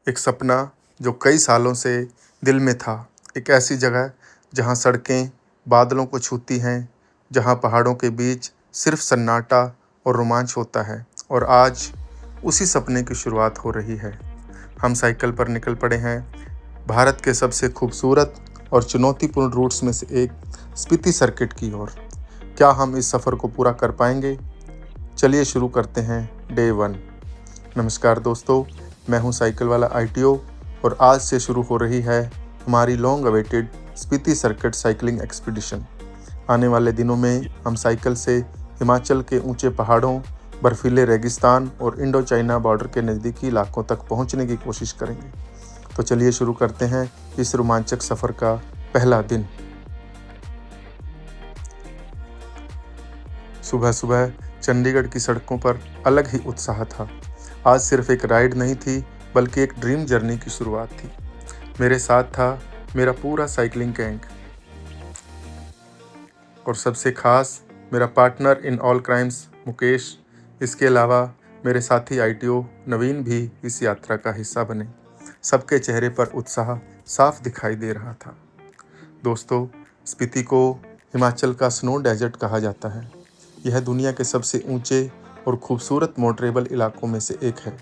एक सपना जो कई सालों से दिल में था। एक ऐसी जगह जहाँ सड़कें बादलों को छूती हैं, जहाँ पहाड़ों के बीच सिर्फ सन्नाटा और रोमांच होता है। और आज उसी सपने की शुरुआत हो रही है। हम साइकिल पर निकल पड़े हैं भारत के सबसे खूबसूरत और चुनौतीपूर्ण रूट्स में से एक स्पीति सर्किट की ओर। क्या हम इस सफ़र को पूरा कर पाएंगे? चलिए शुरू करते हैं डे 1। नमस्कार दोस्तों, मैं हूं साइकिल वाला ITO और आज से शुरू हो रही है हमारी long awaited Spiti circuit cycling expedition. आने वाले दिनों में हम साइकिल से हिमाचल के ऊंचे पहाड़ों, बर्फीले रेगिस्तान और इंडो चाइना बॉर्डर के नज़दीकी इलाकों तक पहुंचने की कोशिश करेंगे। तो चलिए शुरू करते हैं इस रोमांचक सफ़र का पहला दिन। सुबह सुबह चंडीगढ़ की सड़कों पर अलग ही उत्साह था। आज सिर्फ एक राइड नहीं थी, बल्कि एक ड्रीम जर्नी की शुरुआत थी। मेरे साथ था मेरा पूरा साइकिलिंग गैंग और सबसे खास मेरा partner in all crimes Mukesh. इसके अलावा मेरे साथी ITO नवीन भी इस यात्रा का हिस्सा बने। सबके चेहरे पर उत्साह साफ दिखाई दे रहा था। दोस्तों, स्पीति को हिमाचल का स्नो डेजर्ट कहा जाता है। यह दुनिया के सबसे ऊंचे और खूबसूरत मोटरेबल इलाकों में से एक है।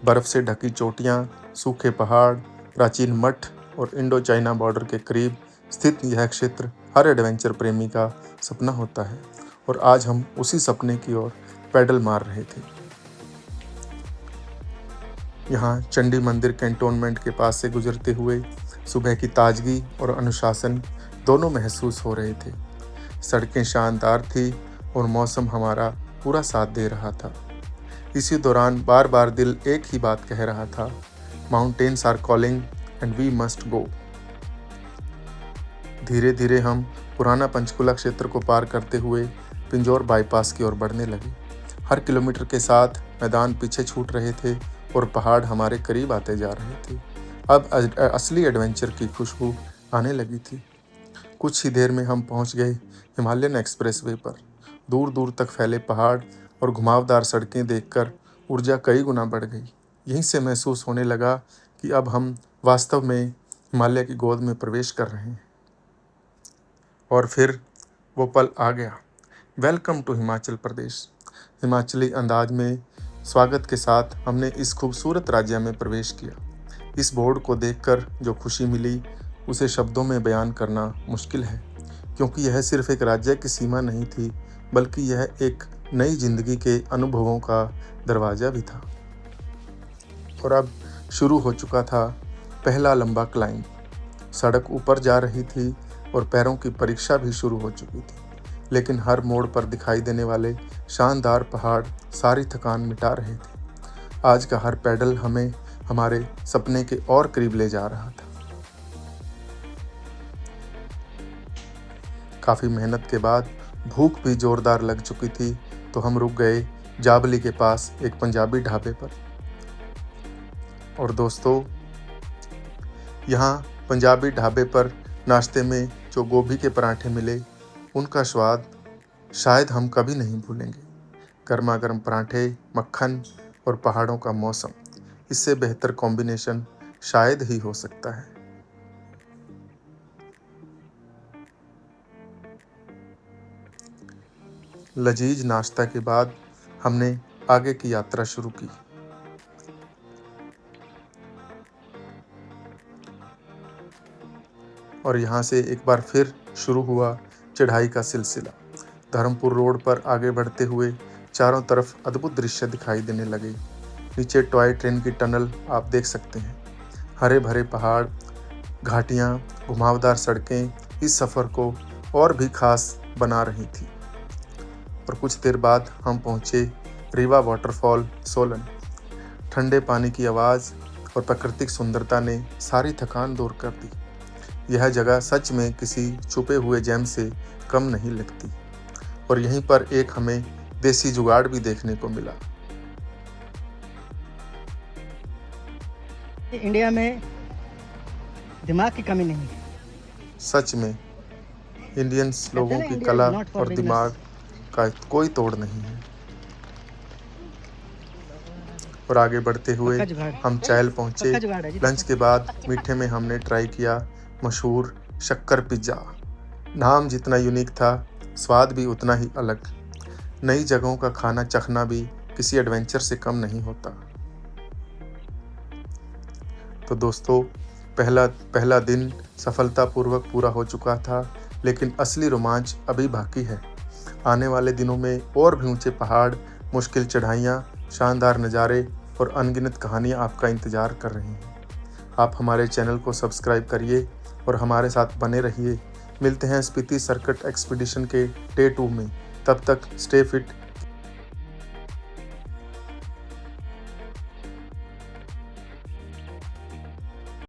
बर्फ़ से ढकी चोटियाँ, सूखे पहाड़, प्राचीन मठ और इंडो चाइना बॉर्डर के करीब स्थित यह क्षेत्र हर एडवेंचर प्रेमी का सपना होता है। और आज हम उसी सपने की ओर पैडल मार रहे थे। यहाँ चंडी मंदिर कैंटोनमेंट के पास से गुजरते हुए सुबह की ताजगी और अनुशासन दोनों महसूस हो रहे थे। सड़कें शानदार थी और मौसम हमारा पूरा साथ दे रहा था। इसी दौरान बार बार दिल एक ही बात कह रहा था, mountains are calling and we must go. धीरे धीरे हम पुराना पंचकुला क्षेत्र को पार करते हुए पिंजौर बाईपास की ओर बढ़ने लगे। हर किलोमीटर के साथ मैदान पीछे छूट रहे थे और पहाड़ हमारे करीब आते जा रहे थे। अब असली एडवेंचर की खुशबू आने लगी थी। कुछ ही देर में हम पहुंच गए हिमालयन एक्सप्रेसवे पर। दूर दूर तक फैले पहाड़ और घुमावदार सड़कें देखकर ऊर्जा कई गुना बढ़ गई। यहीं से महसूस होने लगा कि अब हम वास्तव में हिमालय की गोद में प्रवेश कर रहे हैं। और फिर वो पल आ गया। Welcome to Himachal Pradesh. हिमाचली अंदाज में स्वागत के साथ हमने इस खूबसूरत राज्य में प्रवेश किया। इस बोर्ड को देखकर जो खुशी मिली, उसे शब्दों में बयान करना मुश्किल है, क्योंकि यह सिर्फ एक राज्य की सीमा नहीं थी, बल्कि यह एक नई जिंदगी के अनुभवों का दरवाज़ा भी था। और अब शुरू हो चुका था पहला लंबा क्लाइंब। सड़क ऊपर जा रही थी और पैरों की परीक्षा भी शुरू हो चुकी थी, लेकिन हर मोड़ पर दिखाई देने वाले शानदार पहाड़ सारी थकान मिटा रहे थे। आज का हर पैडल हमें हमारे सपने के और करीब ले जा रहा था। काफ़ी मेहनत के बाद भूख भी जोरदार लग चुकी थी, तो हम रुक गए जाबली के पास एक पंजाबी ढाबे पर। और दोस्तों, यहाँ पंजाबी ढाबे पर नाश्ते में जो गोभी के पराठे मिले, उनका स्वाद शायद हम कभी नहीं भूलेंगे। गर्मा गर्म पराठे, मक्खन और पहाड़ों का मौसम, इससे बेहतर कॉम्बिनेशन शायद ही हो सकता है। लजीज नाश्ता के बाद हमने आगे की यात्रा शुरू की। और यहाँ से एक बार फिर शुरू हुआ चढ़ाई का सिलसिला। धर्मपुर रोड पर आगे बढ़ते हुए चारों तरफ अद्भुत दृश्य दिखाई देने लगे। नीचे टॉय ट्रेन की टनल आप देख सकते हैं। हरे भरे पहाड़, घाटियाँ, घुमावदार सड़कें इस सफ़र को और भी खास बना रही थी। और कुछ देर बाद हम पहुँचे रीवा वाटरफॉल सोलन। ठंडे पानी की आवाज़ और प्राकृतिक सुंदरता ने सारी थकान दूर कर दी। यह जगह सच में किसी छुपे हुए जेम से कम नहीं लगती। और यहीं पर एक हमें देसी जुगाड़ भी देखने को मिला। इंडिया में दिमाग की कमी नहीं है। सच में इंडियंस लोगों की कला और दिमाग का कोई तोड़ नहीं है। और आगे बढ़ते हुए पक्का जुगाड़। हम चैल पहुँचे। पक्का जुगाड़ है जी, लंच के बाद मीठे में हमने ट्राई किया मशहूर शक्कर पिज़्ज़ा। नाम जितना यूनिक था, स्वाद भी उतना ही अलग। नई जगहों का खाना चखना भी किसी एडवेंचर से कम नहीं होता। तो दोस्तों, पहला दिन सफलतापूर्वक पूरा हो चुका था, लेकिन असली रोमांच अभी बाकी है। आने वाले दिनों में और भी ऊंचे पहाड़, मुश्किल चढ़ाइयाँ, शानदार नज़ारे और अनगिनत कहानियाँ आपका इंतज़ार कर रही हैं। आप हमारे चैनल को सब्सक्राइब करिए और हमारे साथ बने रहिए। मिलते हैं स्पीति सर्किट एक्सपीडिशन के डे 2 में। तब तक स्टे फिट,